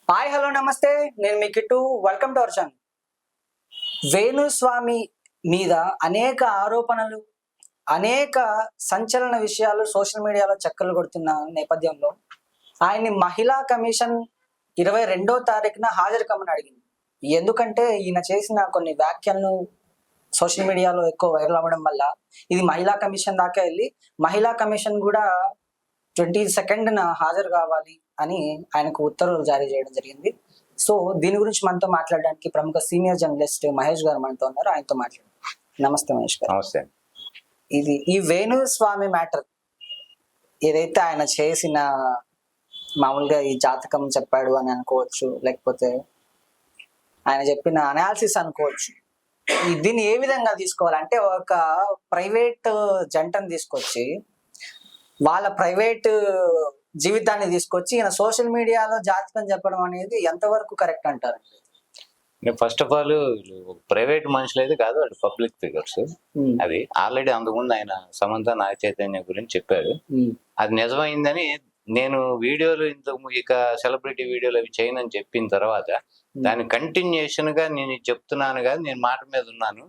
Hi hello నమస్తే, నేను మీ Kittu. Welcome to our channel. Venuswamy మీద అనేక ఆరోపణలు, అనేక సంచలన విషయాలు సోషల్ మీడియాలో చక్కర్లు కొడుతున్న నేపథ్యంలో ఆయన్ని మహిళా కమిషన్ 22వ తారీఖున హాజరు కమ్మని అడిగింది. ఎందుకంటే ఈయన చేసిన కొన్ని వ్యాఖ్యలను సోషల్ మీడియాలో ఎక్కువ వైరల్ అవ్వడం వల్ల ఇది మహిళా కమిషన్ దాకా వెళ్ళి మహిళా కమిషన్ కూడా 22న హాజరు కావాలి అని ఆయనకు ఉత్తర్వులు జారీ చేయడం జరిగింది. సో దీని గురించి మనతో మాట్లాడడానికి ప్రముఖ సీనియర్ జర్నలిస్ట్ మహేష్ గారు మనతో ఉన్నారు. ఆయనతో మాట్లాడారు. నమస్తే మహేష్ గారు. నమస్తే. ఈ వేణుస్వామి మ్యాటర్ ఏదైతే ఆయన చేసిన, మామూలుగా ఈ జాతకం చెప్పాడు అని అనుకోవచ్చు, లేకపోతే ఆయన చెప్పిన అనాలిసిస్ అనుకోవచ్చు. దీన్ని ఏ విధంగా తీసుకోవాలంటే, ఒక ప్రైవేట్ జంటను తీసుకొచ్చి వాళ్ళ ప్రైవేట్ జీవితాన్ని తీసుకొచ్చి ఈయన సోషల్ మీడియాలో జాతకం చెప్పడం అనేది ఎంతవరకు కరెక్ట్ అంటారు? ఫస్ట్ ఆఫ్ ఆల్ ప్రైవేట్ మనుషులు అయితే కాదు, అది పబ్లిక్ ఫిగర్స్. అది ఆల్రెడీ అంతకుముందు ఆయన సమంత నాగ చైతన్య గురించి చెప్పాడు. అది నిజమైందని నేను వీడియోలు ఇక సెలబ్రిటీ వీడియోలు అవి చేయనని చెప్పిన తర్వాత దాని కంటిన్యూషన్ గా నేను చెప్తున్నాను కానీ నేను మాట మీద ఉన్నాను.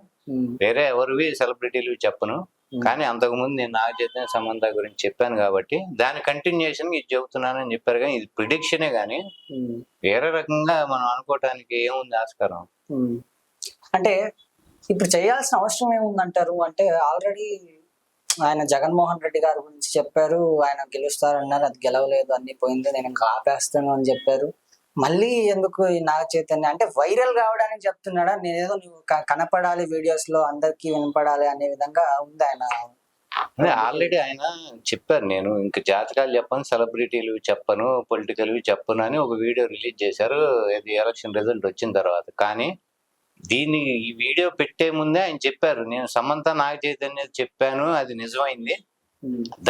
వేరే ఎవరివి సెలబ్రిటీలు చెప్పను, కానీ అంతకుముందు నేను నాగ చైతన్య సమంత గురించి చెప్పాను కాబట్టి దాని కంటిన్యూషన్ ఇది చెబుతున్నానని చెప్పారు. కానీ ఇది ప్రిడిక్షనే కానీ వేరే రకంగా మనం అనుకోవటానికి ఏముంది ఆస్కారం? అంటే ఇప్పుడు చేయాల్సిన అవసరం ఏముందంటారు? అంటే ఆల్రెడీ ఆయన జగన్మోహన్ రెడ్డి గారి గురించి చెప్పారు, ఆయన గెలుస్తారన్నారు, అది గెలవలేదు, అన్ని పోయింది, నేను ఇంకా ఆపేస్తాను అని చెప్పారు. మళ్ళీ ఎందుకు ఈ నాగ చైతన్య అంటే వైరల్ కావడానికి చెప్తున్నాడా? నేనేదో నువ్వు కనపడాలి వీడియోస్ లో, అందరికి వినపడాలి అనే విధంగా ఉంది ఆయన. ఆల్రెడీ ఆయన చెప్పారు, నేను ఇంకా జాతకాలు చెప్పను, సెలబ్రిటీలు చెప్పను, పొలిటికల్ చెప్పను అని ఒక వీడియో రిలీజ్ చేశారు ఇది ఎలక్షన్ రిజల్ట్ వచ్చిన తర్వాత. కానీ దీన్ని ఈ వీడియో పెట్టే ముందే ఆయన చెప్పారు, నేను సమంత నాగ చైతన్య చెప్పాను, అది నిజమైంది.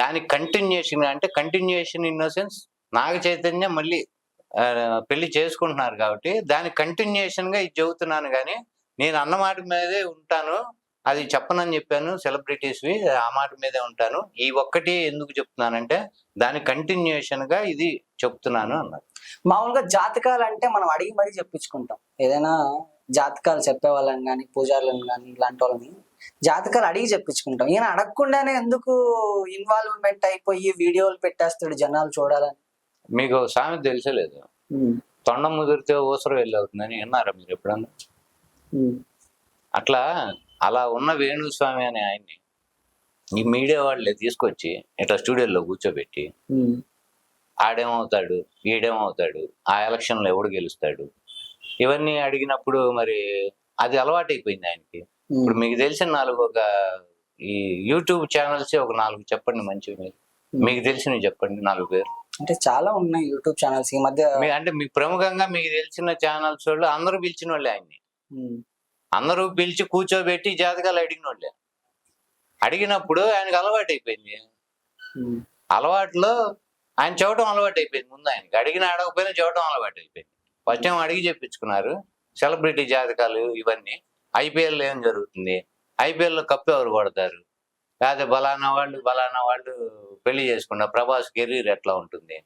దాని కంటిన్యూషన్ అంటే continuation in the sense Naga Chaitanya మళ్ళీ పెళ్లి చేసుకుంటున్నారు కాబట్టి దాని కంటిన్యూషన్ గా ఇది చెబుతున్నాను. కానీ నేను అన్న మాట మీదే ఉంటాను, అది చెప్పనని చెప్పాను సెలబ్రిటీస్వి, ఆ మాట మీదే ఉంటాను. ఈ ఒక్కటి ఎందుకు చెప్తున్నానంటే దాని కంటిన్యూషన్ గా ఇది చెప్తున్నాను అన్నారు. మామూలుగా జాతకాలు అంటే మనం అడిగి మరీ చెప్పించుకుంటాం. ఏదైనా జాతకాలు చెప్పే వాళ్ళని కానీ, పూజారులను కానీ, ఇలాంటి వాళ్ళని జాతకాలు అడిగి చెప్పించుకుంటాం. ఈయన అడగకుండానే ఎందుకు ఇన్వాల్వ్మెంట్ అయిపోయి వీడియోలు పెట్టేస్తాడు జనాలు చూడాలని? మీకు సామెత తెలిసలేదు, తొండం ముదిరితే ఊసరం వెళ్ళి అవుతుందని విన్నారా మీరు ఎప్పుడన్నా? అలా ఉన్న వేణుస్వామి అనే ఆయన్ని ఈ మీడియా వాళ్ళే తీసుకొచ్చి ఇట్లా స్టూడియోలో కూర్చోబెట్టి ఆడేమవుతాడు, ఈడేమవుతాడు, ఆ ఎలక్షన్లో ఎవడు గెలుస్తాడు, ఇవన్నీ అడిగినప్పుడు మరి అది అలవాటైపోయింది ఆయనకి. ఇప్పుడు మీకు తెలిసిన ఒక ఈ యూట్యూబ్ ఛానల్స్ ఒక 4 చెప్పండి మంచివి, మీకు తెలిసినవి చెప్పండి 4 పేరు. అంటే చాలా ఉన్నాయి యూట్యూబ్ ఛానల్స్ ఈ మధ్య. అంటే మీకు ప్రముఖంగా మీకు తెలిసిన ఛానల్స్ వాళ్ళు అందరూ పిలిచిన వాళ్ళే ఆయన్ని, అందరూ పిలిచి కూర్చోబెట్టి జాతకాలు అడిగిన వాళ్ళే. అడిగినప్పుడు ఆయనకు అలవాటు అయిపోయింది. అలవాటులో ఆయన చెప్పడం అలవాటు అయిపోయింది. ముందు ఆయనకి అడగకపోయినా చెప్పడం అలవాటు అయిపోయింది. ఫస్ట్ టైం అడిగి చెప్పించుకున్నారు సెలబ్రిటీ జాతకాలు ఇవన్నీ. ఐపీఎల్ ఏం జరుగుతుంది, ఐపీఎల్లో కప్పు ఎవరు కొడతారు, లేకపోతే బలానా వాళ్ళు పెళ్లి చేసుకున్న ప్రభాస్ కెరీర్ ఎట్లా ఉంటుంది,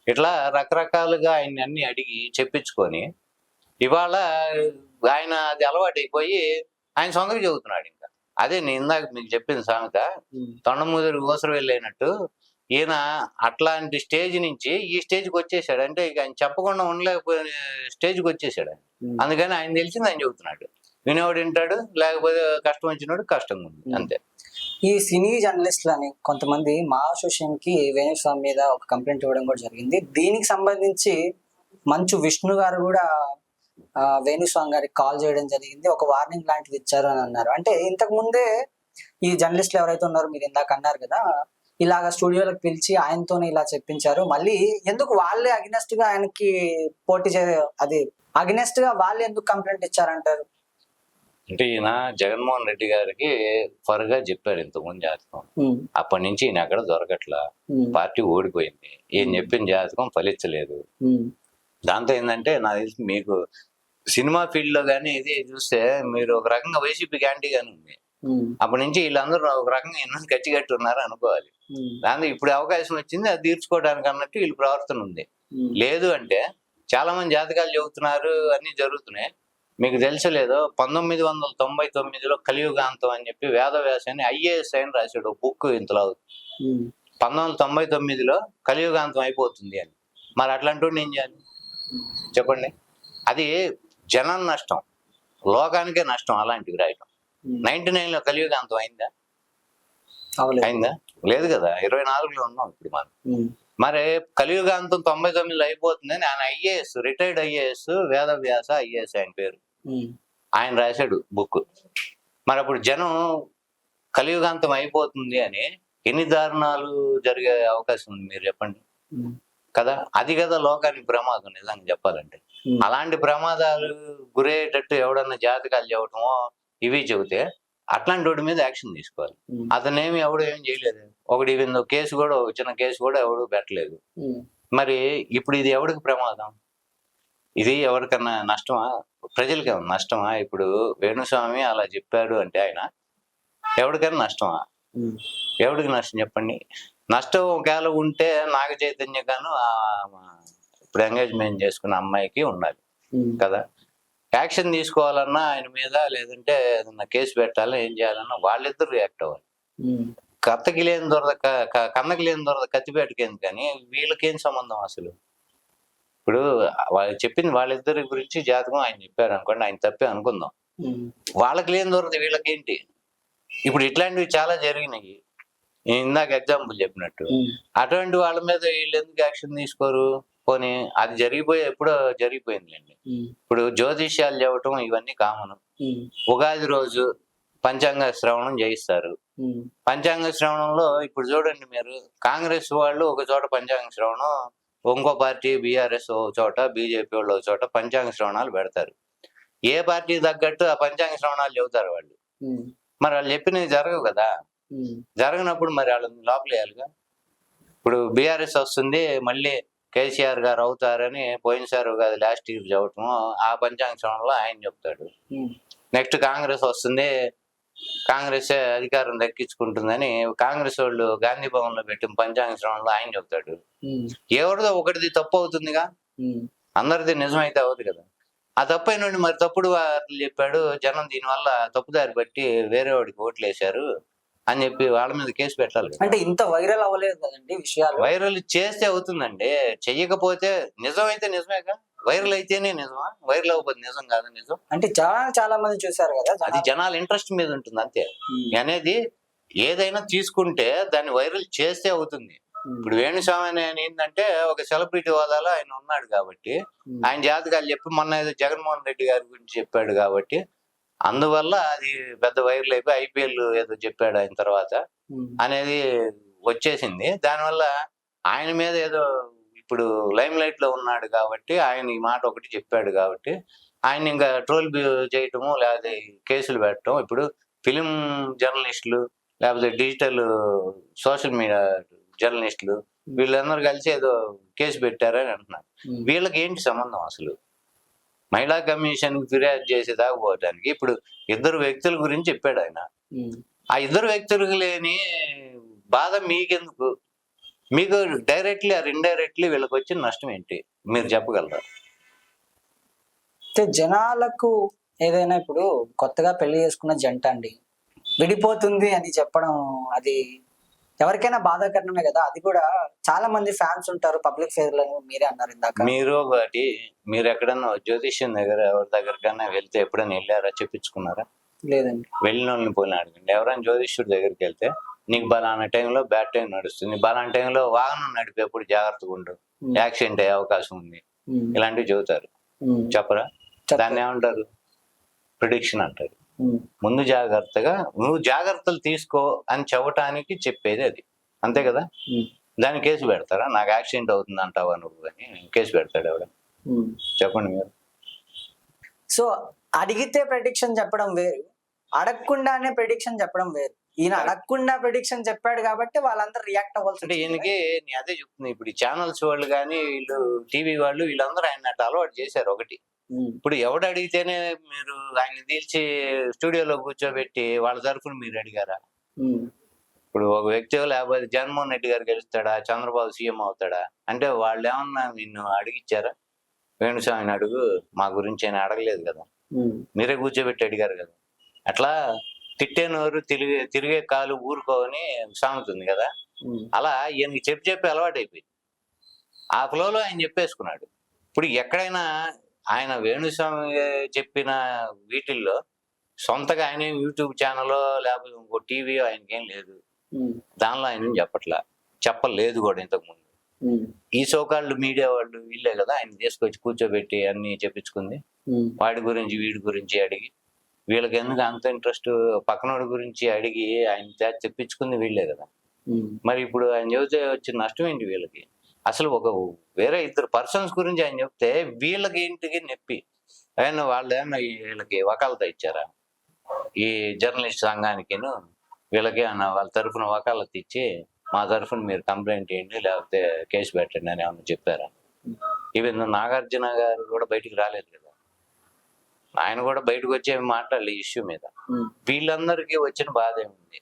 ఇట్లా రకరకాలుగా ఆయన్ని అన్ని అడిగి చెప్పించుకొని ఇవాళ ఆయన అది అలవాటైపోయి ఆయన సొంతంగా చెబుతున్నాడు. ఇంకా అదే నేను ఇందాక మీకు చెప్పిన సామెత, తొండముదిరి ఊసరు వెళ్ళినట్టు ఈయన అట్లాంటి స్టేజ్ నుంచి ఈ స్టేజ్కి వచ్చేసాడు. అంటే ఇక ఆయన చెప్పకుండా ఉండలేకపోయిన స్టేజ్కి వచ్చేసాడు ఆయన. అందుకని ఆయన తెలిసింది ఆయన చెబుతున్నాడు. వినేవాడు వింటాడు, లేకపోతే కష్టం వచ్చినోడు కష్టంగా ఉంది, అంతే. ఈ సినీ జర్నలిస్టులని కొంతమంది మా అసోసియేషన్ కి వేణుస్వామి మీద ఒక కంప్లైంట్ ఇవ్వడం కూడా జరిగింది. దీనికి సంబంధించి మంచు విష్ణు గారు కూడా వేణుస్వామి గారికి కాల్ చేయడం జరిగింది, ఒక వార్నింగ్ లాంటిది ఇచ్చారు అని అన్నారు. అంటే ఇంతకు ముందే ఈ జర్నలిస్టులు ఎవరైతే ఉన్నారో, మీరు ఇందాక అన్నారు కదా, ఇలాగ స్టూడియోలకు పిలిచి ఆయనతోనే ఇలా చెప్పించారు. మళ్ళీ ఎందుకు వాళ్ళే అగెనెస్ట్ గా ఆయనకి అగెనెస్ట్ గా వాళ్ళే ఎందుకు కంప్లైంట్ ఇచ్చారంటారు? అంటే ఈయన జగన్మోహన్ రెడ్డి గారికి ఫర్గా చెప్పారు ఇంతకుముందు జాతకం. అప్పటి నుంచి ఈయన ఎక్కడ దొరకట్లా, పార్టీ ఓడిపోయింది, ఈయన చెప్పిన జాతకం ఫలించలేదు. దాంతో ఏంటంటే నాకు తెలిసి మీకు సినిమా ఫీల్డ్ లో కానీ ఇది చూస్తే మీరు ఒక రకంగా వైసీపీకి యాంటీగానే ఉంది. అప్పటి నుంచి వీళ్ళందరూ ఒక రకంగా ఎన్నో గట్టి ఉన్నారు అనుకోవాలి. దాంతో ఇప్పుడు అవకాశం వచ్చింది, అది తీర్చుకోవడానికి అన్నట్టు వీళ్ళ ప్రవర్తన ఉంది. లేదు అంటే చాలా మంది జాతకాలు చెబుతున్నారు, అన్ని జరుగుతున్నాయి. మీకు తెలుసలేదో 1999లో కలియుగాంతం అని చెప్పి వేదవ్యాస అని ఐఏఎస్ అని రాశాడు బుక్ ఇంతలో. 1999లో కలియుగాంతం అయిపోతుంది అని. మరి అట్లాంటి ఏం చేయాలి చెప్పండి? అది జనం నష్టం, లోకానికే నష్టం అలాంటివి రాయటం. 99లో కలియుగాంతం అయిందా? అయిందా? లేదు కదా. 24లో ఉన్నాం ఇప్పుడు మనం. మరి కలియుగాంతం 99లో అయిపోతుందని ఆయన IAS, retired IAS, Vedavyasa IAS ఆయన పేరు, ఆయన రాశాడు బుక్. మరి అప్పుడు జనం కలియుగాంతం అయిపోతుంది అని ఎన్ని దారుణాలు జరిగే అవకాశం ఉంది మీరు చెప్పండి కదా. అది కదా లోకానికి ప్రమాదం నిజంగా చెప్పాలంటే. అలాంటి ప్రమాదాలు గురయ్యేటట్టు ఎవడన్నా జాతకాలు చెప్పటమో ఇవి చెబితే అట్లాంటి వాడి మీద యాక్షన్ తీసుకోవాలి. అతనేమి ఎవడు ఏం చేయలేదు. ఒకటి కేసు కూడా, చిన్న కేసు కూడా ఎవడు పెట్టలేదు. మరి ఇప్పుడు ఇది ఎవడికి ప్రమాదం? ఇది ఎవరికన్నా నష్టమా? ప్రజలకి ఏమన్నా నష్టమా? ఇప్పుడు వేణుస్వామి అలా చెప్పాడు అంటే ఆయన ఎవరికైనా నష్టమా? ఎవడికి నష్టం చెప్పండి? నష్టం ఒకవేళ ఉంటే నాగ చైతన్య గాను ఇప్పుడు ఎంగేజ్మెంట్ చేసుకున్న అమ్మాయికి ఉండాలి కదా. యాక్షన్ తీసుకోవాలన్నా ఆయన మీద, లేదంటే ఏదన్నా కేసు పెట్టాలని ఏం చేయాలన్నా వాళ్ళిద్దరు రియాక్ట్ అవ్వాలి. కన్నకి లేని దొరద కత్తిపేటకేంది కానీ వీళ్ళకేం సంబంధం అసలు? ఇప్పుడు వాళ్ళు చెప్పింది వాళ్ళిద్దరి గురించి జాతకం ఆయన చెప్పారు అనుకోండి, ఆయన తప్పే అనుకుందాం. వాళ్ళకి లేని దొరద వీళ్ళకేంటి? ఇప్పుడు ఇట్లాంటివి చాలా జరిగినాయి, ఇందాక ఎగ్జాంపుల్ చెప్పినట్టు. అటువంటి వాళ్ళ మీద వీళ్ళు ఎందుకు యాక్షన్ తీసుకోరు? పోనీ అది ఎప్పుడో జరిగిపోయిందిలేండి. ఇప్పుడు జ్యోతిష్యాలు చెప్పటం ఇవన్నీ కామన్. ఉగాది రోజు పంచాంగ శ్రవణం చేయిస్తారు. పంచాంగ శ్రవణంలో ఇప్పుడు చూడండి మీరు, కాంగ్రెస్ వాళ్ళు ఒక చోట పంచాంగ శ్రవణం, ఇంకో పార్టీ బీఆర్ఎస్ ఒక చోట, బీజేపీ వాళ్ళు ఒక చోట పంచాంగ శ్రవణాలు పెడతారు. ఏ పార్టీ తగ్గట్టు ఆ పంచాంగ శ్రవణాలు చెబుతారు వాళ్ళు. మరి వాళ్ళు చెప్పినవి జరగవు కదా. జరగనప్పుడు మరి వాళ్ళని లోపలేయాలిగా. ఇప్పుడు బీఆర్ఎస్ వస్తుంది, మళ్ళీ కేసీఆర్ గారు అవుతారని పోయినసారి కాదు లాస్ట్ ఇయర్ చెప్పటం, ఆ పంచాంగ శ్రవణంలో ఆయన చెప్తాడు. నెక్స్ట్ కాంగ్రెస్ వస్తుంది, కాంగ్రెస్ అధికారం దక్కించుకుంటుందని కాంగ్రెస్ వాళ్ళు గాంధీ భవన్ లో పెట్టిన పంచాంగ శ్రవణంలో ఆయన చెప్తాడు. ఎవరిదో ఒకటిది తప్పు అవుతుందిగా, అందరిది నిజమైతే అవుతుంది కదా. ఆ తప్పు అయినండి మరి తప్పుడు వార్తలు చెప్పాడు, జనం దీనివల్ల తప్పుదారి బట్టి వేరే వాడికి ఓట్లు వేశారు అని చెప్పి వాళ్ళ మీద కేసు పెట్టాలి. అంటే ఇంత వైరల్ అవ్వలేదు కదండి విషయాలు. వైరల్ చేస్తే అవుతుందండి, చెయ్యకపోతే నిజమైతే నిజమేగా. వైరల్ అయితేనే నిజమా? వైరల్ అవ్వకపోతే నిజం కాదు. నిజం అంటే చాలా మంది చూసారు కదా, అది జనాల ఇంట్రెస్ట్ మీద ఉంటుంది అంతే. అనేది ఏదైనా తీసుకుంటే దాన్ని వైరల్ చేస్తే అవుతుంది. ఇప్పుడు వేణుస్వామి అని ఏంటంటే ఒక సెలబ్రిటీ హోదాలో ఆయన ఉన్నాడు కాబట్టి, ఆయన జాతకాలు చెప్పి మొన్న ఏదో జగన్మోహన్ రెడ్డి గారి గురించి చెప్పాడు కాబట్టి అందువల్ల అది పెద్ద వైరల్ అయిపోయి ఐపీఎల్ ఏదో చెప్పాడు ఆయన తర్వాత అనేది వచ్చేసింది. దానివల్ల ఆయన మీద ఏదో ఇప్పుడు లైమ్ లైట్ లో ఉన్నాడు కాబట్టి ఆయన ఈ మాట ఒకటి చెప్పాడు కాబట్టి ఆయన ఇంకా ట్రోల్ చేయటము, లేకపోతే కేసులు పెట్టడం. ఇప్పుడు ఫిలిం జర్నలిస్టులు, లేకపోతే డిజిటల్ సోషల్ మీడియా జర్నలిస్టులు, వీళ్ళందరూ కలిసి ఏదో కేసు పెట్టారని అంటున్నారు. వీళ్ళకి ఏంటి సంబంధం అసలు? మహిళా కమిషన్ ఫిర్యాదు చేసేదాకా పోవడానికి ఇప్పుడు ఇద్దరు వ్యక్తుల గురించి చెప్పాడు ఆయన. ఆ ఇద్దరు వ్యక్తులకు లేని బాధ మీకెందుకు? మీకు డైరెక్ట్లీ ఆర్ ఇండైరెక్ట్లీ వీళ్ళకి వచ్చిన నష్టం ఏంటి మీరు చెప్పగలరా? జనాలకు ఏదైనా ఇప్పుడు కొత్తగా పెళ్లి చేసుకున్న జంట అండి విడిపోతుంది అని చెప్పడం అది ఎవరికైనా బాధాకరణమే కదా. అది కూడా చాలా మంది ఫ్యాన్స్ ఉంటారు పబ్లిక్ ఫేర్ లో, మీరే అన్నారు ఇందాక. మీరు ఎక్కడన్నా జ్యోతిష్యం దగ్గర ఎవరి దగ్గరకన్నా వెళ్తే ఎప్పుడైనా వెళ్ళారా? చెప్పించుకున్నారా? లేదండి. వెళ్ళిన వాళ్ళని పోయిన అడగండి. ఎవరైనా జ్యోతిష్యుడి దగ్గరికి వెళ్తే నీకు బలానా టైంలో బ్యాడ్ టైం నడుస్తుంది, బలానా టైంలో వాహనం నడిపేప్పుడు జాగ్రత్తగా ఉండు, యాక్సిడెంట్ అయ్యే అవకాశం ఉంది, ఇలాంటివి చెబుతారు. చెప్పరా? దాన్ని ఏమంటారు? ప్రిడిక్షన్ అంటారు. ముందు జాగ్రత్తగా నువ్వు జాగ్రత్తలు తీసుకో అని చెప్పటానికి చెప్పేది అది, అంతే కదా. దాన్ని కేసు పెడతారా? నాకు యాక్సిడెంట్ అవుతుంది అంటావా నువ్వు అని కేసు పెడతాడు ఎవడ? చెప్పండి మీరు. సో అడిగితే ప్రెడిక్షన్ చెప్పడం వేరు, అడగకుండానే ప్రెడిక్షన్ చెప్పడం వేరు. ఈయన అడగకుండా ప్రెడిక్షన్ చెప్పాడు కాబట్టి వాళ్ళందరూ రియాక్ట్ అవ్వాల్సి. అంటే ఈయనకి అదే చెప్తుంది. ఇప్పుడు ఈ ఛానల్స్ వాళ్ళు కానీ వీళ్ళు టీవీ వాళ్ళు వీళ్ళందరూ ఆయన అలవాటు చేశారు. ఒకటి, ఇప్పుడు ఎవడు అడిగితేనే మీరు ఆయన తీల్చి స్టూడియోలో కూర్చోబెట్టి వాళ్ళ తరఫున మీరు అడిగారా? ఇప్పుడు ఒక వ్యక్తి లేకపోతే జగన్మోహన్ రెడ్డి గారు గెలుస్తాడా, చంద్రబాబు సీఎం అవుతాడా అంటే వాళ్ళు ఏమన్నా నిన్ను అడిగిచ్చారా? వేణుస్వామిని అడుగు, మా గురించి ఆయన అడగలేదు కదా, మీరే కూర్చోబెట్టి అడిగారు కదా. అట్లా తిట్టే నోరు తిరిగే కాలు ఊరుకోని సామెత ఉంది కదా, అలా ఈయనకి చెప్పి అలవాటు అయిపోయింది. ఆ ఫ్లోలో ఆయన చెప్పేసుకున్నాడు. ఇప్పుడు ఎక్కడైనా ఆయన వేణుస్వామి చెప్పిన వీటిల్లో సొంతగా ఆయన యూట్యూబ్ ఛానల్ లేకపోతే ఇంకో టీవీ ఆయనకేం లేదు, దానిలో ఆయన చెప్పలేదు కూడా ఇంతకు ముందు. ఈ సోకాళ్ళు మీడియా వాళ్ళు వీళ్ళే కదా ఆయన తీసుకొచ్చి కూర్చోబెట్టి అన్ని చెప్పించుకుంది. వాడి గురించి వీడి గురించి అడిగి, వీళ్ళకి ఎందుకు అంత ఇంట్రెస్ట్, పక్కనోడి గురించి అడిగి ఆయన తెప్పించుకుంది వీళ్ళే కదా. మరి ఇప్పుడు ఆయన చెబితే వచ్చిన నష్టం ఏంటి వీళ్ళకి? అసలు ఒక వేరే ఇద్దరు పర్సన్స్ గురించి ఆయన చెప్తే వీళ్ళకి ఇంటికి నొప్పి. ఆయన వాళ్ళు ఏమన్నా వీళ్ళకి వకాలత ఇచ్చారా? ఈ జర్నలిస్ట్ సంఘానికి వీళ్ళకి అన్న వాళ్ళ తరఫున వకాలత ఇచ్చి మా తరఫున మీరు కంప్లైంట్ చేయండి లేకపోతే కేసు పెట్టండి అని ఏమన్నా చెప్పారా? ఈవెన్ నాగార్జున గారు కూడా బయటికి రాలేదు కదా, ఆయన కూడా బయటకు వచ్చి మాట్లాడలే ఇష్యూ మీద. వీళ్ళందరికీ వచ్చిన బాధ ఏముంది?